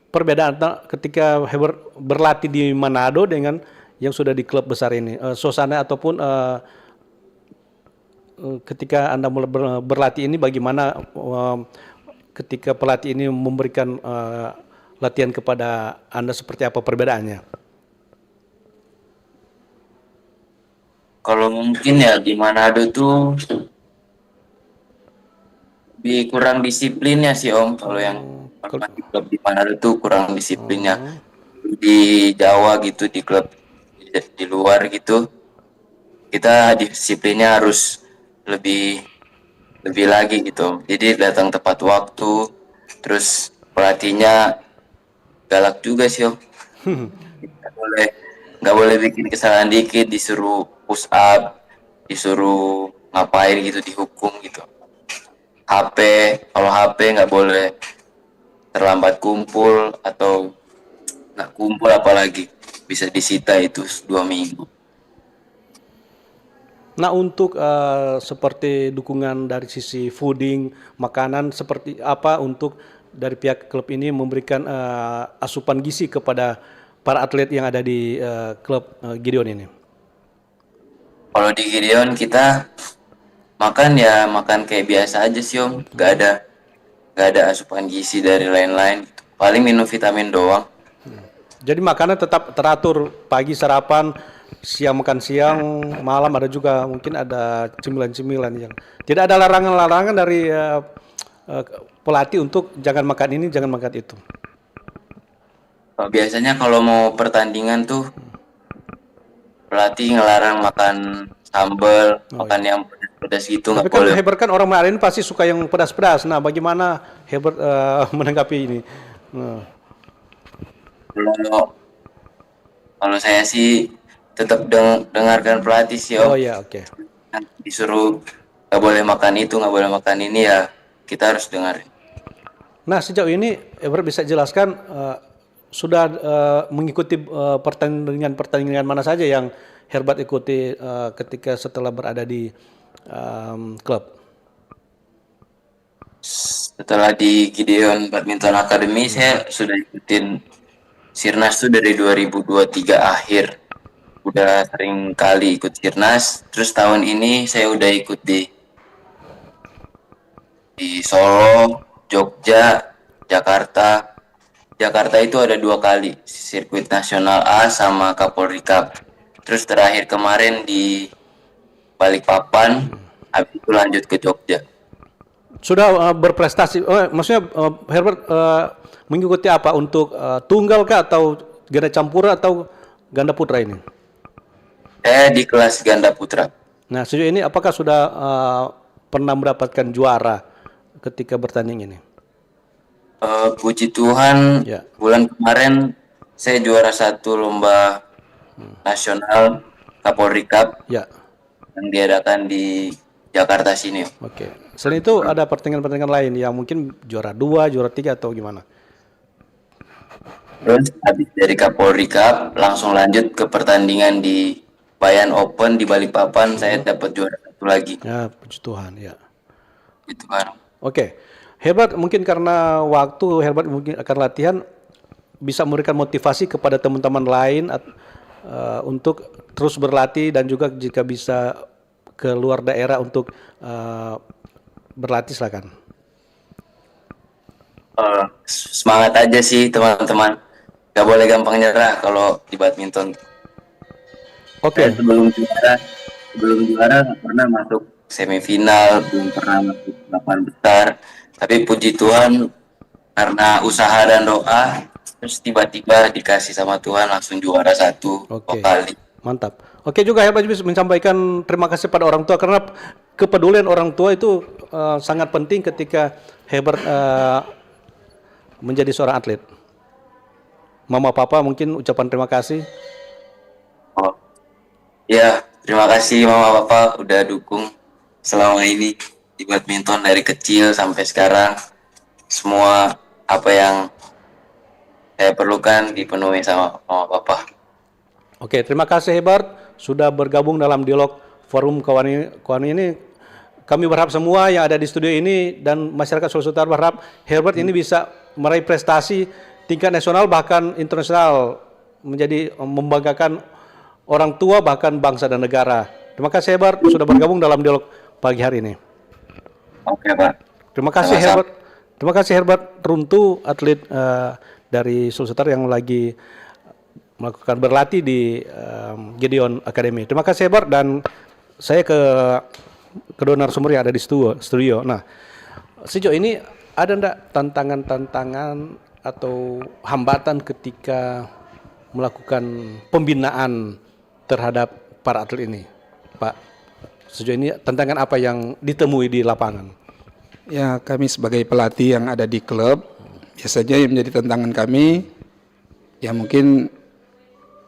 perbedaan ketika Herbert berlatih di Manado dengan yang sudah di klub besar ini, suasana ataupun ketika Anda mulai berlatih ini bagaimana ketika pelatih ini memberikan latihan kepada Anda, seperti apa perbedaannya? Kalau mungkin ya di Manado tuh lebih kurang disiplinnya sih Om. Kalau yang di klub di Manado tuh kurang disiplinnya. Di Jawa gitu, di klub di luar gitu, kita disiplinnya harus lebih lagi gitu. Jadi datang tepat waktu, terus pelatihnya galak juga sih Om. Nggak boleh bikin kesalahan dikit, disuruh push up, disuruh ngapain gitu, dihukum gitu. Kalau HP nggak boleh terlambat kumpul atau nggak kumpul, apalagi bisa disita itu 2 minggu. Nah, untuk seperti dukungan dari sisi fooding, makanan seperti apa untuk dari pihak klub ini memberikan asupan gizi kepada para atlet yang ada di klub Gideon ini? Kalau di Gideon kita makan kayak biasa aja sih Om, nggak ada asupan gizi dari lain-lain gitu. Paling minum vitamin doang. Jadi makanan tetap teratur, pagi sarapan, siang makan siang, malam ada juga mungkin ada cemilan-cemilan yang tidak ada larangan-larangan dari pelatih untuk jangan makan ini, jangan makan itu. Biasanya kalau mau pertandingan tuh pelatih ngelarang makan sambal, makan yang pedas gitu nggak boleh. Tapi kan Herbert kan orang Marin pasti suka yang pedas-pedas. Nah, bagaimana Herbert menanggapi ini? Kalau saya sih tetap dengarkan pelatih sih Om. Oh ya, oke. Disuruh nggak boleh makan itu, nggak boleh makan ini, ya kita harus dengar. Nah, sejauh ini Herbert bisa jelaskan sudah mengikuti pertandingan mana saja yang Herbert ikuti ketika setelah berada di klub? Setelah di Gideon Badminton Academy, saya sudah ikutin Sirnas tuh dari 2023 akhir. Udah sering kali ikut Sirnas. Terus tahun ini saya udah ikut di Solo, Jogja, Jakarta. Jakarta itu ada 2 kali, sirkuit nasional A sama Kapolri Cup. Terus terakhir kemarin di Balikpapan, habis itu lanjut ke Jogja. Sudah berprestasi, maksudnya Herbert mengikuti apa untuk tunggal kah atau ganda campur atau ganda putra ini? Saya di kelas ganda putra. Nah, sejauh ini apakah sudah pernah mendapatkan juara ketika bertanding ini? Puji Tuhan, Ya. bulan kemarin saya juara 1 lomba nasional Kapolri Cup Ya. yang diadakan di Jakarta sini. Oke. Selain itu ada pertandingan-pertandingan lain yang mungkin juara 2, juara 3 atau gimana? Terus habis dari Kapolri Cup langsung lanjut ke pertandingan di Bayan Open di Balikpapan, saya dapat juara 1 lagi. Ya, puji Tuhan, ya. Gitu kan. Oke. Herbert, mungkin karena waktu Herbert mungkin akan latihan bisa memberikan motivasi kepada teman-teman lain untuk terus berlatih dan juga jika bisa ke luar daerah untuk berlatih silakan. Semangat aja sih teman-teman. Gak boleh gampang nyerah kalau di badminton. Oke. Sebelum juara nggak pernah masuk semifinal, belum pernah masuk 8 besar. Tapi puji Tuhan karena usaha dan doa, terus tiba-tiba dikasih sama Tuhan langsung juara 1 kali. Mantap. Oke juga Herbert bisa menyampaikan terima kasih pada orang tua karena kepedulian orang tua itu sangat penting ketika Herbert menjadi seorang atlet. Mama Papa mungkin ucapan terima kasih. Ya, terima kasih Mama Papa udah dukung selama ini di badminton dari kecil sampai sekarang. Semua apa yang saya perlukan dipenuhi sama Mama Papa. Oke, terima kasih Herbert sudah bergabung dalam dialog forum kawan ini. Kami berharap semua yang ada di studio ini dan masyarakat Sulawesi Utara berharap Herbert ini bisa meraih prestasi tingkat nasional bahkan internasional, menjadi membanggakan orang tua bahkan bangsa dan negara. Terima kasih Herbert sudah bergabung dalam dialog pagi hari ini. Oke Pak. Terima kasih Herbert. Terima kasih Herbert Runtu, atlet dari Sulawesi Utara yang lagi melakukan berlatih di Gideon Academy. Terima kasih Herbert dan saya ke kedua narasumber yang ada di studio. Nah, sejauh ini ada enggak tantangan-tantangan atau hambatan ketika melakukan pembinaan terhadap para atlet ini, Pak? Sejauh ini tantangan apa yang ditemui di lapangan? Ya, kami sebagai pelatih yang ada di klub, biasanya yang menjadi tantangan kami, ya mungkin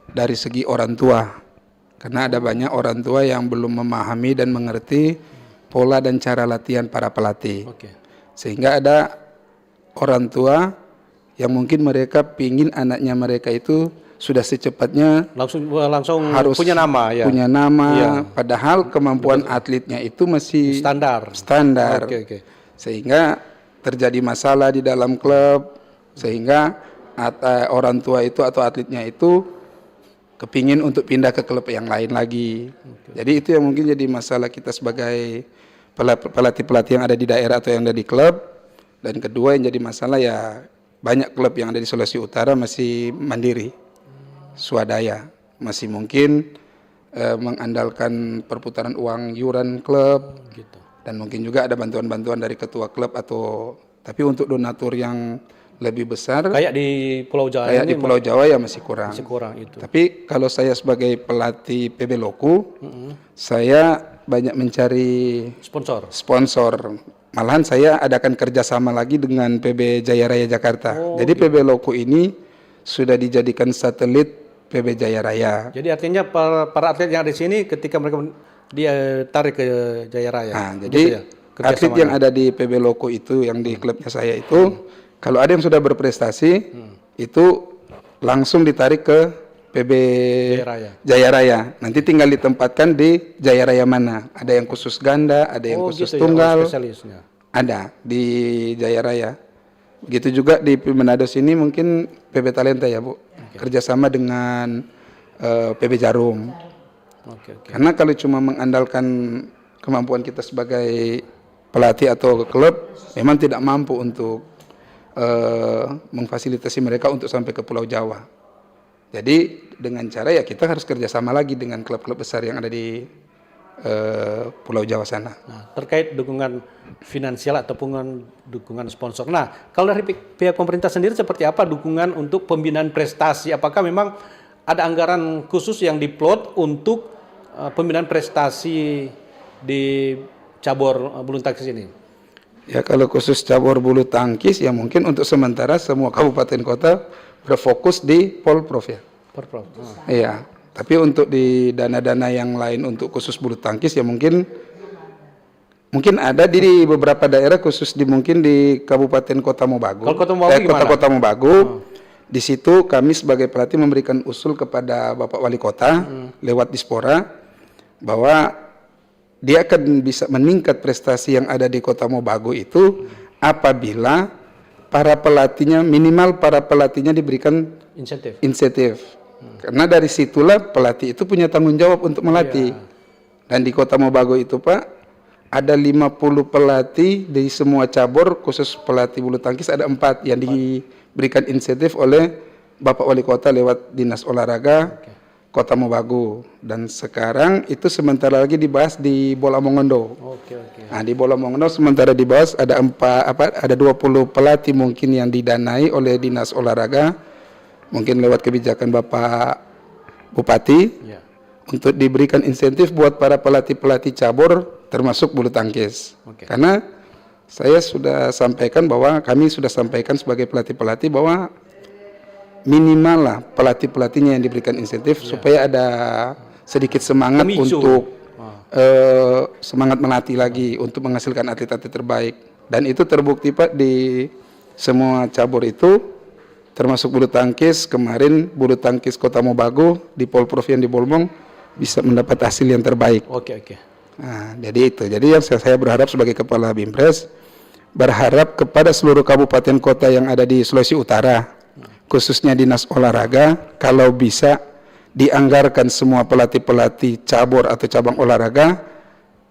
dari segi orang tua. Karena ada banyak orang tua yang belum memahami dan mengerti pola dan cara latihan para pelatih. Sehingga ada orang tua yang mungkin mereka pingin anaknya mereka itu sudah secepatnya langsung harus punya nama ya. Punya nama, Ya. padahal kemampuan atletnya itu masih standar. Oke. Sehingga terjadi masalah di dalam klub, sehingga orang tua itu atau atletnya itu kepingin untuk pindah ke klub yang lain lagi. Jadi itu yang mungkin jadi masalah kita sebagai pelatih-pelatih yang ada di daerah atau yang ada di klub. Dan kedua yang jadi masalah ya banyak klub yang ada di Sulawesi Utara masih mandiri, swadaya, masih mungkin mengandalkan perputaran uang iuran klub, dan mungkin juga ada bantuan-bantuan dari ketua klub tapi untuk donatur yang lebih besar kayak di Pulau Jawa kayak di Pulau Jawa ya masih kurang itu. Tapi kalau saya sebagai pelatih PB Loku, saya banyak mencari sponsor. Malahan saya adakan kerjasama lagi dengan PB Jaya Raya Jakarta. Jadi PB Loku ini sudah dijadikan satelit PB Jaya Raya. Jadi artinya para atlet yang ada di sini ketika mereka dia tarik ke Jaya Raya. Nah, jadi atlet yang ada di PB Loku itu yang di klubnya saya itu kalau ada yang sudah berprestasi itu langsung ditarik ke PB Jaya Raya. Nanti tinggal ditempatkan di Jaya Raya mana. Ada yang khusus ganda, ada yang khusus tunggal. Ada di Jaya Raya. Begitu juga di Manado sini mungkin PB Talenta ya Bu. Kerjasama dengan PB Jarum. Karena kalau cuma mengandalkan kemampuan kita sebagai pelatih atau klub, memang tidak mampu untuk memfasilitasi mereka untuk sampai ke Pulau Jawa. Jadi dengan cara ya kita harus kerjasama lagi dengan klub-klub besar yang ada di Pulau Jawa sana. Nah, terkait dukungan finansial ataupun dukungan sponsor. Nah, kalau dari pihak pemerintah sendiri seperti apa dukungan untuk pembinaan prestasi? Apakah memang ada anggaran khusus yang diplot untuk pembinaan prestasi di cabur bulu tangkis ini? Ya kalau khusus cabur bulu tangkis ya mungkin untuk sementara semua kabupaten kota berfokus di Polprov ya. Polprov. Iya. Tapi untuk di dana-dana yang lain untuk khusus bulu tangkis ya mungkin ada di beberapa daerah khusus mungkin di Kabupaten Kota Mobagu. Kalau Kota Mobagu gimana? Kota Mobagu. Di situ kami sebagai pelatih memberikan usul kepada Bapak Wali Kota lewat Dispora bahwa dia akan bisa meningkat prestasi yang ada di Kota Mobagu itu apabila minimal para pelatihnya diberikan insentif. Karena dari situlah pelatih itu punya tanggung jawab untuk melatih. Dan di Kota Mobagu itu Pak, ada 50 pelatih di semua cabur, khusus pelatih bulu tangkis ada 4 yang diberikan insentif oleh Bapak Wali Kota lewat Dinas Olahraga Kota Mobagu. Dan sekarang itu sementara lagi dibahas di Bola Mongondo. Nah, di Bola Mongondo sementara dibahas ada 20 pelatih mungkin yang didanai oleh Dinas Olahraga, mungkin lewat kebijakan Bapak Bupati, untuk diberikan insentif buat para pelatih-pelatih cabur termasuk bulu tangkis. Karena saya sudah sampaikan bahwa kami sudah sampaikan sebagai pelatih-pelatih bahwa minimal lah pelatih-pelatihnya yang diberikan insentif supaya ada sedikit semangat untuk semangat melatih lagi untuk menghasilkan atlet-atlet terbaik. Dan itu terbukti Pak di semua cabur itu, termasuk bulu tangkis. Kemarin bulu tangkis Kota Mobagu di Polprov yang di Bolmong bisa mendapat hasil yang terbaik. Nah, jadi itu. Jadi yang saya berharap sebagai Kepala Bimpres, berharap kepada seluruh kabupaten kota yang ada di Sulawesi Utara, khususnya Dinas Olahraga, kalau bisa dianggarkan semua pelatih-pelatih cabur atau cabang olahraga,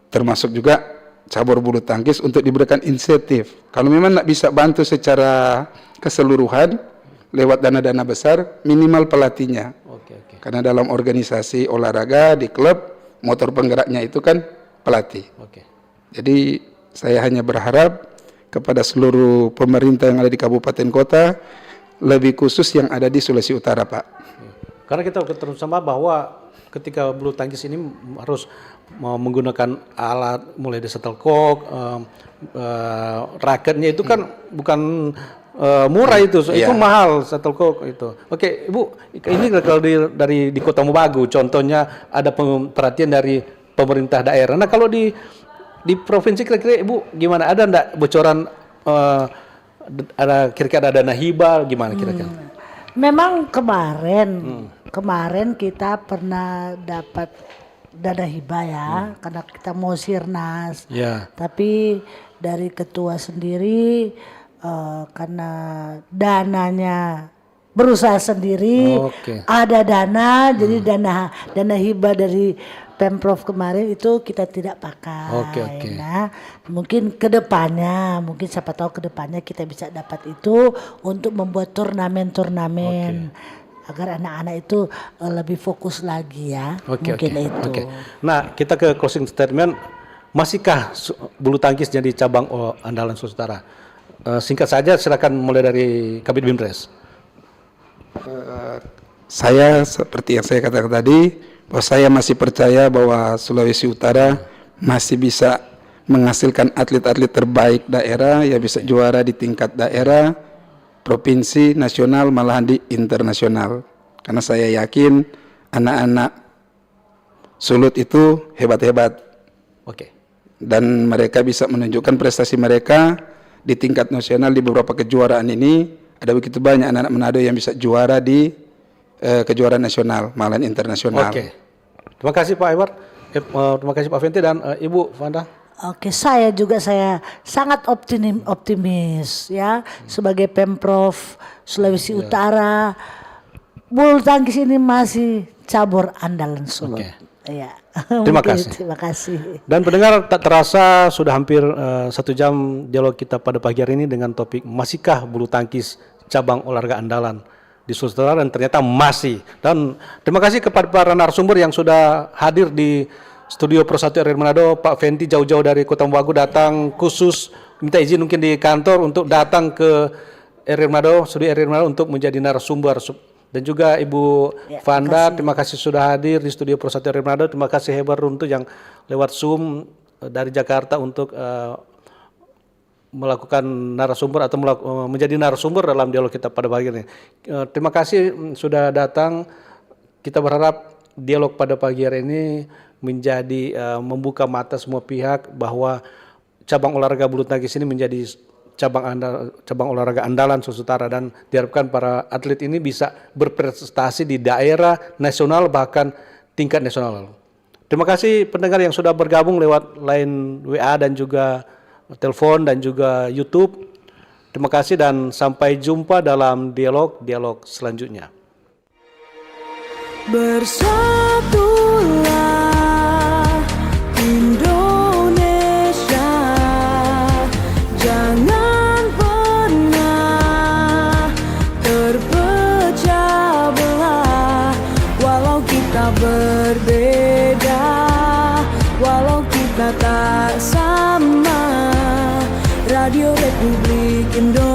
termasuk juga cabur bulu tangkis, untuk diberikan insentif. Kalau memang tidak bisa bantu secara keseluruhan lewat dana-dana besar, minimal pelatihnya. Karena dalam organisasi olahraga di klub, motor penggeraknya itu kan pelatih. Jadi saya hanya berharap kepada seluruh pemerintah yang ada di kabupaten kota, lebih khusus yang ada di Sulawesi Utara, Pak. Karena kita ketemu sama bahwa ketika bulu tangkis ini harus menggunakan alat mulai dari shuttlecock, raketnya itu kan bukan murah itu mahal shuttlecock itu. Oke, Ibu, ini kalau di Kota Mobagu contohnya ada perhatian dari pemerintah daerah. Nah, kalau di provinsi kira-kira Ibu gimana? Ada enggak bocoran ada kira-kira ada dana hibah gimana kira-kira? Memang kemarin kita pernah dapat dana hibah ya, karena kita mau sirnas. Tapi dari ketua sendiri karena dananya berusaha sendiri, ada dana, jadi dana hibah dari Pemprov kemarin itu kita tidak pakai. Nah, mungkin kedepannya, mungkin siapa tahu kedepannya kita bisa dapat itu untuk membuat turnamen agar anak-anak itu lebih fokus lagi ya. Itu. Nah, kita ke closing statement. Masihkah bulu tangkis jadi cabang andalan Sulawesi Utara? Singkat saja, silakan mulai dari Kabid Bimpres. Saya seperti yang saya katakan tadi, bahwa saya masih percaya bahwa Sulawesi Utara masih bisa menghasilkan atlet-atlet terbaik daerah yang bisa juara di tingkat daerah, provinsi, nasional, malahan di internasional. Karena saya yakin anak-anak Sulut itu hebat-hebat. Dan mereka bisa menunjukkan prestasi mereka di tingkat nasional di beberapa kejuaraan ini. Ada begitu banyak anak-anak Manado yang bisa juara di kejuaraan nasional, malahan internasional. Terima kasih Pak Iwar, terima kasih Pak Fenty dan Ibu Fanda. Saya sangat optimis ya, sebagai Pemprov Sulawesi Utara, bulu tangkis ini masih cabur andalan Sulut. Terima kasih. Dan pendengar, tak terasa sudah hampir 1 jam dialog kita pada pagi hari ini dengan topik masihkah bulu tangkis cabang olahraga andalan di Sulawesi Utara, dan ternyata masih. Dan terima kasih kepada para narasumber yang sudah hadir di studio Pro 1 RRI Manado. Pak Fenty jauh-jauh dari Kota Mobagu datang khusus, minta izin mungkin di kantor untuk datang ke RRI Manado, studio RRI Manado untuk menjadi narasumber Dan juga Ibu Ya, Vanda, terima kasih sudah hadir di studio Pro 1 RRI Manado. Terima kasih Hebar Runtuh yang lewat Zoom dari Jakarta untuk melakukan narasumber atau menjadi narasumber dalam dialog kita pada pagi ini. Terima kasih sudah datang. Kita berharap dialog pada pagi hari ini menjadi membuka mata semua pihak bahwa cabang olahraga bulu tangkis ini menjadi cabang olahraga andalan Sulawesi Utara, dan diharapkan para atlet ini bisa berprestasi di daerah, nasional, bahkan tingkat nasional. Terima kasih pendengar yang sudah bergabung lewat line WA dan juga telepon dan juga YouTube. Terima kasih dan sampai jumpa dalam dialog selanjutnya. Bersatulah Indonesia, jangan pernah terpecah belah. Walau kita berbeda, walau kita tak sama, Radio Republik Indonesia